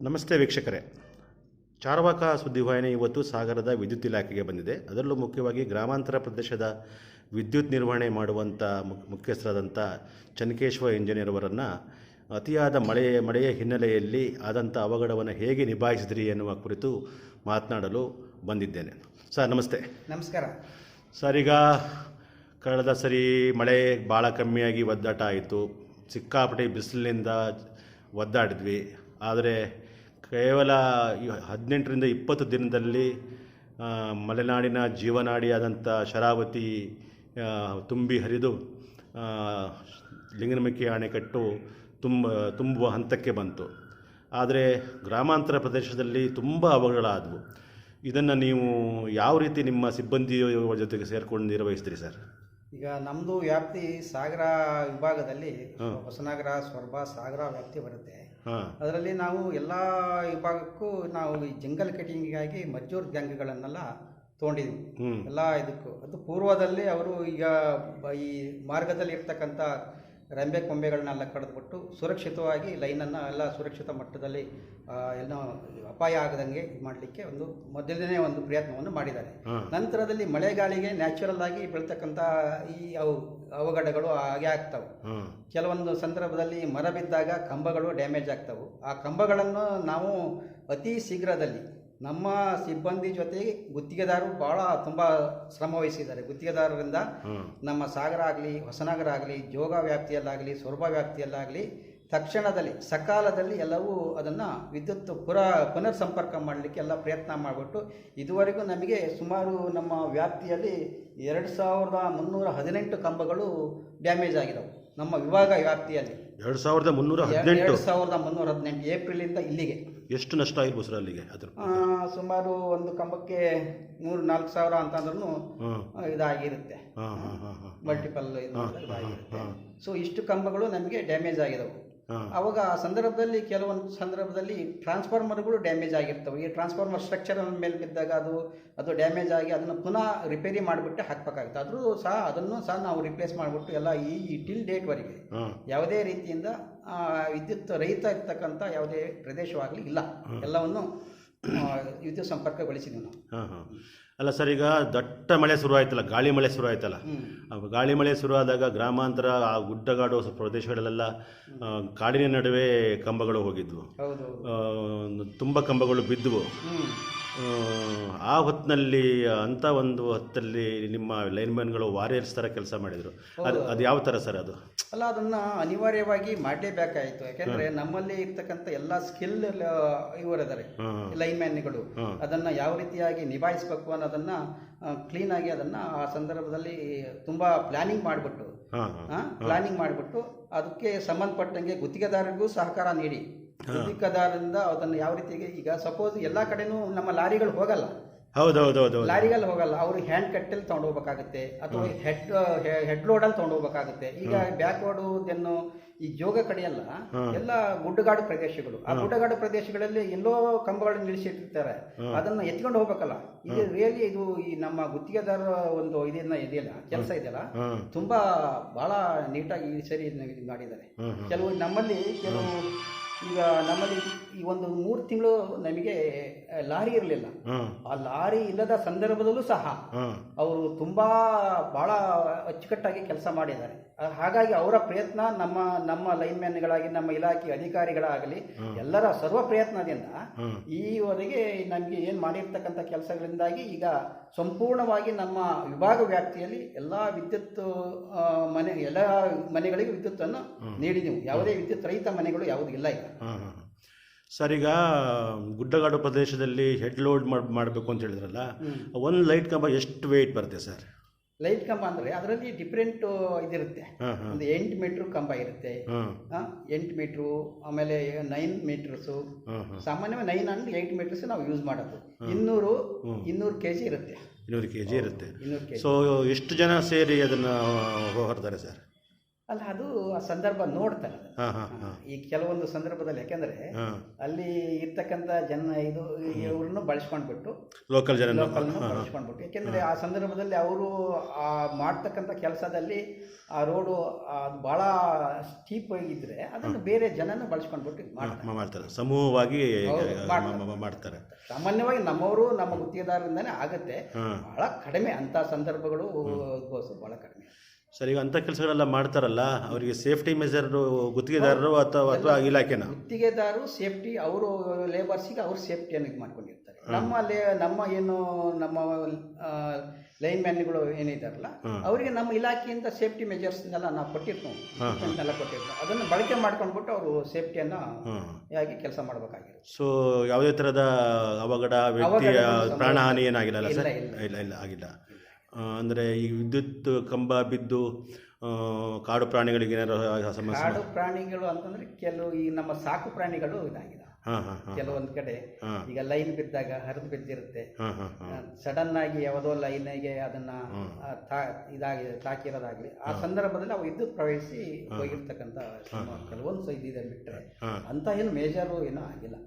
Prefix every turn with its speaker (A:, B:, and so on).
A: ನಮಸ್ತೆ ವೀಕ್ಷಕರೇ. ಚಾರ್ವಾಕ ಸುದ್ದಿವಾಹಿನಿ ಇವತ್ತು ಸಾಗರದ ವಿದ್ಯುತ್ ಇಲಾಖೆಗೆ ಬಂದಿದೆ. ಅದರಲ್ಲೂ ಮುಖ್ಯವಾಗಿ ಗ್ರಾಮಾಂತರ ಪ್ರದೇಶದ ವಿದ್ಯುತ್ ನಿರ್ವಹಣೆ ಮಾಡುವಂಥ ಮುಖ್ಯಸ್ಥರಾದಂಥ ಚನ್ನಕೇಶವ ಇಂಜಿನಿಯರ್ ಅವರನ್ನು ಅತಿಯಾದ ಮಳೆಯ ಹಿನ್ನೆಲೆಯಲ್ಲಿ ಆದಂಥ ಅವಘಡವನ್ನು ಹೇಗೆ ನಿಭಾಯಿಸಿದ್ರಿ ಎನ್ನುವ ಕುರಿತು ಮಾತನಾಡಲು ಬಂದಿದ್ದೇನೆ. ಸರ್ ನಮಸ್ತೆ.
B: ನಮಸ್ಕಾರ
A: ಸರ್, ಈಗ ಕಳೆದ ಸರಿ ಮಳೆ ಭಾಳ ಕಮ್ಮಿಯಾಗಿ ಒದ್ದಾಟ ಆಯಿತು. ಸಿಕ್ಕಾಪಟ್ಟೆ ಬಿಸಿಲಿನಿಂದ ಒದ್ದಾಡಿದ್ವಿ. ಆದರೆ ಕೇವಲ 18ರಿಂದ 20 ದಿನದಲ್ಲಿ ಮಲೆನಾಡಿನ ಜೀವನಾಡಿಯಾದಂಥ ಶರಾವತಿ ತುಂಬಿ ಹರಿದು ಲಿಂಗನಮಕ್ಕಿ ಅಣೆಕಟ್ಟು ತುಂಬುವ ಹಂತಕ್ಕೆ ಬಂತು. ಆದರೆ ಗ್ರಾಮಾಂತರ ಪ್ರದೇಶದಲ್ಲಿ ತುಂಬ ಅವಘಡಗಳಾದವು. ಇದನ್ನು ನೀವು ಯಾವ ರೀತಿ ನಿಮ್ಮ ಸಿಬ್ಬಂದಿಯ ಜೊತೆಗೆ ಸೇರಿಕೊಂಡು ನಿರ್ವಹಿಸ್ತೀರಿ ಸರ್?
B: ಈಗ ನಮ್ಮದು ವ್ಯಾಪ್ತಿ ಸಾಗರ ವಿಭಾಗದಲ್ಲಿ ಹೊಸನಗರ, ಸೊರಬ, ಸಾಗರ ವ್ಯಾಪ್ತಿ ಬರುತ್ತೆ. ಅದರಲ್ಲಿ ನಾವು ಎಲ್ಲ ವಿಭಾಗಕ್ಕೂ ನಾವು ಈ ಜಂಗಲ್ ಕಟಿಂಗಿಗಾಗಿ ಮಜ್ಜೂರ್ ಗ್ಯಾಂಗ್ಗಳನ್ನೆಲ್ಲ ತೊಗೊಂಡಿದ್ವಿ ಎಲ್ಲ ಇದಕ್ಕೂ. ಅದು ಪೂರ್ವದಲ್ಲಿ ಅವರು ಈಗ ಈ ಮಾರ್ಗದಲ್ಲಿ ಇರ್ತಕ್ಕಂಥ ರೆಂಬೆ ಕೊಂಬೆಗಳನ್ನೆಲ್ಲ ಕಡಿದ್ಬಿಟ್ಟು ಸುರಕ್ಷಿತವಾಗಿ ಲೈನನ್ನು ಎಲ್ಲ ಸುರಕ್ಷಿತ ಮಟ್ಟದಲ್ಲಿ ಏನೋ ಅಪಾಯ ಆಗದಂಗೆ ಮಾಡಲಿಕ್ಕೆ ಒಂದು ಮೊದಲನೇ ಒಂದು ಪ್ರಯತ್ನವನ್ನು ಮಾಡಿದ್ದಾರೆ. ನಂತರದಲ್ಲಿ ಮಳೆಗಾಳಿಗೆ ನ್ಯಾಚುರಲ್ ಆಗಿ ಬೆಳ್ತಕ್ಕಂಥ ಈ ಅವಘಡಗಳು ಹಾಗೆ ಆಗ್ತವೆ. ಕೆಲವೊಂದು ಸಂದರ್ಭದಲ್ಲಿ ಮರ ಬಿದ್ದಾಗ ಕಂಬಗಳು ಡ್ಯಾಮೇಜ್ ಆಗ್ತವೆ. ಆ ಕಂಬಗಳನ್ನು ನಾವು ಅತಿ ಶೀಘ್ರದಲ್ಲಿ ನಮ್ಮ ಸಿಬ್ಬಂದಿ ಜೊತೆಗೆ ಗುತ್ತಿಗೆದಾರರು ಭಾಳ ತುಂಬ ಶ್ರಮ ವಹಿಸಿದ್ದಾರೆ. ಗುತ್ತಿಗೆದಾರರಿಂದ ನಮ್ಮ ಸಾಗರ ಆಗಲಿ, ಹೊಸನಗರ ಆಗಲಿ, ಜೋಗ ವ್ಯಾಪ್ತಿಯಲ್ಲಾಗಲಿ, ಸೊರಬ ವ್ಯಾಪ್ತಿಯಲ್ಲಾಗಲಿ ತಕ್ಷಣದಲ್ಲಿ ಸಕಾಲದಲ್ಲಿ ಎಲ್ಲವೂ ಅದನ್ನು ವಿದ್ಯುತ್ ಪುನರ್ ಸಂಪರ್ಕ ಮಾಡಲಿಕ್ಕೆ ಎಲ್ಲ ಪ್ರಯತ್ನ ಮಾಡಿಬಿಟ್ಟು ಇದುವರೆಗೂ ನಮಗೆ ಸುಮಾರು ನಮ್ಮ ವ್ಯಾಪ್ತಿಯಲ್ಲಿ 2318 ಕಂಬಗಳು ಡ್ಯಾಮೇಜ್ ಆಗಿದವು ನಮ್ಮ ವಿಭಾಗ ವ್ಯಾಪ್ತಿಯಲ್ಲಿ. 2318 ಏಪ್ರಿಲಿಂದ ಇಲ್ಲಿಗೆ.
A: ಎಷ್ಟು ನಷ್ಟ ಆಗಿರ್ಬೋದು ಸರ್ ಅಲ್ಲಿಗೆ? ಅದ್ರ
B: ಸುಮಾರು ಒಂದು ಕಂಬಕ್ಕೆ 3-4 ಸಾವಿರ ಅಂತಂದ್ರೂ ಇದಾಗಿರುತ್ತೆ, ಮಲ್ಟಿಪಲ್ ಇದಾಗಿರುತ್ತೆ. ಸೊ ಇಷ್ಟು ಕಂಬಗಳು ನಮಗೆ ಡ್ಯಾಮೇಜ್ ಆಗಿದವು. ಅವಾಗ ಆ ಸಂದರ್ಭದಲ್ಲಿ ಕೆಲವೊಂದು ಸಂದರ್ಭದಲ್ಲಿ ಟ್ರಾನ್ಸ್ಫಾರ್ಮರ್ಗಳು ಡ್ಯಾಮೇಜ್ ಆಗಿರ್ತವೆ. ಈ ಟ್ರಾನ್ಸ್ಫಾರ್ಮರ್ ಸ್ಟ್ರಕ್ಚರ್ ಮೇಲೆ ಬಿದ್ದಾಗ ಅದು ಡ್ಯಾಮೇಜ್ ಆಗಿ ಅದನ್ನು ಪುನಃ ರಿಪೇರಿ ಮಾಡಿಬಿಟ್ಟು ಹಾಕಬೇಕಾಗುತ್ತೆ. ಅದನ್ನು ಸಹ ನಾವು ರಿಪ್ಲೇಸ್ ಮಾಡಿಬಿಟ್ಟು ಎಲ್ಲ ಈ ಟಿಲ್ ಡೇಟ್ವರೆಗೆ ಯಾವುದೇ ರೀತಿಯಿಂದ ವಿದ್ಯುತ್ ರಹಿತ ಇರ್ತಕ್ಕಂಥ ಯಾವುದೇ ಪ್ರದೇಶವಾಗಲಿ ಇಲ್ಲ, ಎಲ್ಲವನ್ನು ವಿದ್ಯುತ್ ಸಂಪರ್ಕಗೊಳಿಸಿದ್ವಿ ನಾವು.
A: ಅಲ್ಲ ಸರ್, ಈಗ ದಟ್ಟ ಮಳೆ ಶುರು ಆಯ್ತಲ್ಲ, ಗಾಳಿ ಮಳೆ ಶುರು ಆಯ್ತಲ್ಲ, ಗಾಳಿ ಮಳೆ ಶುರು ಆದಾಗ ಗ್ರಾಮಾಂತರ ಆ ಗುಡ್ಡಗಾಡು ಪ್ರದೇಶಗಳಲ್ಲೆಲ್ಲ ಕಾಡಿನ ನಡುವೆ ಕಂಬಗಳು ಹೋಗಿದ್ವು, ತುಂಬ ಕಂಬಗಳು ಬಿದ್ದವು. ಆ ಹೊತ್ತಿನಲ್ಲಿ ಅಂಥ ಒಂದು ಹೊತ್ತಲ್ಲಿ ನಿಮ್ಮ ಲೈನ್ಮ್ಯಾನ್ಗಳು ವಾರಿಯರ್ಸ್ ಥರ ಕೆಲಸ ಮಾಡಿದರು. ಅದು ಯಾವ ಥರ ಸರ್ ಅದು?
B: ಅಲ್ಲ, ಅದನ್ನು ಅನಿವಾರ್ಯವಾಗಿ ಮಾಡಲೇಬೇಕಾಯಿತು. ಯಾಕೆಂದರೆ ನಮ್ಮಲ್ಲಿ ಇರ್ತಕ್ಕಂಥ ಎಲ್ಲ ಸ್ಕಿಲ್ ಇವರಿದ್ದಾರೆ ಲೈನ್ಮ್ಯಾನ್ಗಳು, ಅದನ್ನು ಯಾವ ರೀತಿಯಾಗಿ ನಿಭಾಯಿಸಬೇಕು ಅನ್ನೋದನ್ನು ಕ್ಲೀನಾಗಿ ಅದನ್ನು ಆ ಸಂದರ್ಭದಲ್ಲಿ ತುಂಬ ಪ್ಲಾನಿಂಗ್ ಮಾಡಿಬಿಟ್ಟು ಅದಕ್ಕೆ ಸಂಬಂಧಪಟ್ಟಂಗೆ ಗುತ್ತಿಗೆದಾರರಿಗೂ ಸಹಕಾರ ನೀಡಿ ಗುತ್ತಿಗೆದಾರರಿಂದ ಅದನ್ನು ಯಾವ ರೀತಿಗೆ, ಈಗ ಸಪೋಸ್ ಎಲ್ಲ ಕಡೆನೂ ನಮ್ಮ ಲಾರಿಗಳು ಹೋಗಲ್ಲ, ಲಾರಿಗಳು ಹೋಗಲ್ಲ, ಅವರು ಹ್ಯಾಂಡ್ ಕಟ್ಟಲ್ಲಿ ತೊಗೊಂಡು ಹೋಗ್ಬೇಕಾಗುತ್ತೆ ಅಥವಾ ಹೆಡ್ ಲೋಡಲ್ಲಿ ತೊಗೊಂಡು ಹೋಗ್ಬೇಕಾಗುತ್ತೆ. ಈಗ ಬ್ಯಾಕ್ವರ್ಡು ದೆನ್ನು ಈ ಜೋಗ ಕಡೆಯಲ್ಲ ಎಲ್ಲ ಗುಡ್ಡಗಾಡು ಪ್ರದೇಶಗಳು, ಆ ಗುಡ್ಡಗಾಡು ಪ್ರದೇಶಗಳಲ್ಲಿ ಎಲ್ಲೋ ಕಂಬಗಳನ್ನು ನಿಲ್ಲಿಸಿಟ್ಟಿರ್ತಾರೆ, ಅದನ್ನು ಎತ್ಕೊಂಡು ಹೋಗ್ಬೇಕಲ್ಲ. ಇದು ರಿಯಲಿ ಇದು ಈ ನಮ್ಮ ಗುತ್ತಿಗೆದಾರ ಒಂದು ಇದೆಯಲ್ಲ ಕೆಲಸ ಇದೆಯಲ್ಲ, ತುಂಬಾ ಬಹಳ ನೀಟಾಗಿ ಈ ಸರಿ ಮಾಡಿದ್ದಾರೆ. ನಮ್ಮಲ್ಲಿ ಈಗ ನಮ್ಮಲ್ಲಿ ಈ ಒಂದು 3 ತಿಂಗಳು ನಮಗೆ ಲಾರಿ ಇರಲಿಲ್ಲ. ಆ ಲಾರಿ ಇಲ್ಲದ ಸಂದರ್ಭದಲ್ಲೂ ಸಹ ಅವರು ತುಂಬಾ ಬಹಳ ಅಚ್ಚುಕಟ್ಟಾಗಿ ಕೆಲಸ ಮಾಡಿದ್ದಾರೆ. ಹಾಗಾಗಿ ಅವರ ಪ್ರಯತ್ನ ನಮ್ಮ ಲೈನ್ಮ್ಯಾನ್ಗಳಾಗಿ, ನಮ್ಮ ಇಲಾಖೆ ಅಧಿಕಾರಿಗಳಾಗಲಿ ಎಲ್ಲರ ಸರ್ವ ಪ್ರಯತ್ನದಿಂದ ಈವರೆಗೆ ನಮಗೆ ಏನು ಮಾಡಿರ್ತಕ್ಕಂಥ ಕೆಲಸಗಳಿಂದಾಗಿ ಈಗ ಸಂಪೂರ್ಣವಾಗಿ ನಮ್ಮ ವಿಭಾಗ ವ್ಯಾಪ್ತಿಯಲ್ಲಿ ಎಲ್ಲ ವಿದ್ಯುತ್ ಎಲ್ಲ ಮನೆಗಳಿಗೆ ವಿದ್ಯುತ್ತನ್ನು ನೀಡಿದೆವು. ಯಾವುದೇ ವಿದ್ಯುತ್ ರಹಿತ ಮನೆಗಳು ಯಾವುದೂ ಇಲ್ಲ ಈಗ.
A: ಸರ್, ಈಗ ಗುಡ್ಡಗಾಡು ಪ್ರದೇಶದಲ್ಲಿ ಹೆಡ್ ಲೋಡ್ ಮಾಡಬೇಕು ಅಂತ ಹೇಳಿದ್ರಲ್ಲ, ಒಂದು ಲೈಟ್ ಕಂಬ ಎಷ್ಟು ವೆಯ್ಟ್ ಬರುತ್ತೆ ಸರ್?
B: ಲೈಟ್ ಕಂಬ ಅಂದರೆ ಅದರಲ್ಲಿ ಡಿಫ್ರೆಂಟ್ ಇದಿರುತ್ತೆ. ಒಂದು 8 ಮೀಟ್ರ್ ಕಂಬ ಇರುತ್ತೆ, 8 ಮೀಟ್ರು, ಆಮೇಲೆ 9 ಮೀಟರ್ಸು, ಸಾಮಾನ್ಯವಾಗಿ 9 and 8 ಮೀಟರ್ಸ್ ನಾವು ಯೂಸ್ ಮಾಡೋದು. 200 kg ಇರುತ್ತೆ. 200 kg
A: ಇರುತ್ತೆ. ಸೊ ಎಷ್ಟು ಜನ ಸೇರಿ ಅದನ್ನು ಹೊರತಾರೆ ಸರ್?
B: ಅಲ್ಲ ಅದು ಆ ಸಂದರ್ಭ ನೋಡ್ತಾರೆ ಅದನ್ನ.
A: ಹಾಂ ಹಾಂ ಹಾಂ
B: ಈ ಕೆಲವೊಂದು ಸಂದರ್ಭದಲ್ಲಿ ಯಾಕೆಂದ್ರೆ
A: ಹಾಂ
B: ಅಲ್ಲಿ ಇರ್ತಕ್ಕಂಥ ಜನ ಇವ್ರನ್ನು ಬಳಸ್ಕೊಂಡ್ಬಿಟ್ಟು
A: ಲೋಕಲ್ ಜನ
B: ಲೋಕಲ್ನ ಬಳಸ್ಕೊಂಡ್ಬಿಟ್ಟು, ಯಾಕೆಂದ್ರೆ ಆ ಸಂದರ್ಭದಲ್ಲಿ ಅವರು ಆ ಮಾಡ್ತಕ್ಕಂಥ ಕೆಲಸದಲ್ಲಿ ಆ ರೋಡು ಬಹಳ ಸ್ಟೀಪ್ ಆಗಿದ್ರೆ ಅದನ್ನು ಬೇರೆ ಜನನ ಬಳಸ್ಕೊಂಡ್ಬಿಟ್ಟು ಇದ್ ಮಾಡ್ತಾರೆ.
A: ಮಾಡ್ತಾರೆ, ಸಮೂಹವಾಗಿ
B: ಹೌದು,
A: ಮಾಡ್ತಾರೆ.
B: ಸಾಮಾನ್ಯವಾಗಿ ನಮ್ಮವರು ನಮ್ಮ ಗುತ್ತಿಗೆದಾರರಿಂದಾನೇ ಆಗುತ್ತೆ.
A: ಹಾಂ
B: ಬಹಳ ಕಡಿಮೆ ಅಂತ ಸಂದರ್ಭಗಳು ಬಹಳ ಕಡಿಮೆ.
A: ಸರ್, ಈಗ ಅಂಥ ಕೆಲಸಗಳೆಲ್ಲ ಮಾಡ್ತಾರಲ್ಲ, ಅವರಿಗೆ ಸೇಫ್ಟಿ ಮೆಜರ್ ಗುತ್ತಿಗೆದಾರರು ಅಥವಾ ಇಲಾಖೆನ?
B: ಗುತ್ತಿಗೆದಾರರು ಸೇಫ್ಟಿ, ಅವರು ಲೇಬರ್ಸಿಗೆ ಅವ್ರು ಸೇಫ್ಟಿಯನ್ನು ಇದು ಮಾಡ್ಕೊಂಡಿರ್ತಾರೆ. ನಮ್ಮ ಏನು ನಮ್ಮ ಲೈನ್ ಮ್ಯಾನ್ಗಳು ಏನಿದಾರಲ್ಲ ಅವರಿಗೆ ನಮ್ಮ ಇಲಾಖೆಯಿಂದ ಸೇಫ್ಟಿ ಮೆಜರ್ಸ್ನೆಲ್ಲ ನಾವು ಕೊಟ್ಟಿರ್ತೀವಿ, ಕೊಟ್ಟಿರ್ತೀವಿ. ಅದನ್ನು ಬಳಕೆ ಮಾಡ್ಕೊಂಡ್ಬಿಟ್ಟು ಅವರು ಸೇಫ್ಟಿಯನ್ನು ಆಗಿ ಕೆಲಸ ಮಾಡಬೇಕಾಗಿರುತ್ತೆ.
A: ಸೊ ಯಾವುದೇ ಥರದ ಅವಘಡ, ವ್ಯಕ್ತಿಯ ಪ್ರಾಣಹಾನಿ ಏನಾಗಿಲ್ಲ ಸರ್? ಇಲ್ಲ ಆಗಿಲ್ಲ. ಅಂದರೆ ಈ ವಿದ್ಯುತ್ ಕಂಬ ಬಿದ್ದು ಕಾಡು ಪ್ರಾಣಿಗಳಿಗೆ ಏನಾದ್ರು ಸಮಸ್ಯೆ?
B: ಕಾಡು ಪ್ರಾಣಿಗಳು ಅಂತಂದ್ರೆ ಕೆಲವು ಈ ನಮ್ಮ ಸಾಕು ಪ್ರಾಣಿಗಳು ಇದಾಗಿದೆ. ಕೆಲವೊಂದು ಕಡೆ ಈಗ ಲೈನ್ ಬಿದ್ದಾಗ ಹರಿದು ಬಿದ್ದಿರುತ್ತೆ, ಸಡನ್ ಆಗಿ ಯಾವುದೋ ಲೈನ್ಗೆ ಅದನ್ನ ತಾಕಿರೋದಾಗ್ಲಿ, ಆ ಸಂದರ್ಭದಲ್ಲಿ ಅವು ವಿದ್ಯುತ್ ಪ್ರವೇಶಿಸಿ ಹೋಗಿರ್ತಕ್ಕಂಥ ಕೆಲವೊಂದು ಇದಿದೆ ಬಿಟ್ಟರೆ ಅಂತ ಏನು ಮೇಜರು ಏನೂ ಆಗಿಲ್ಲ.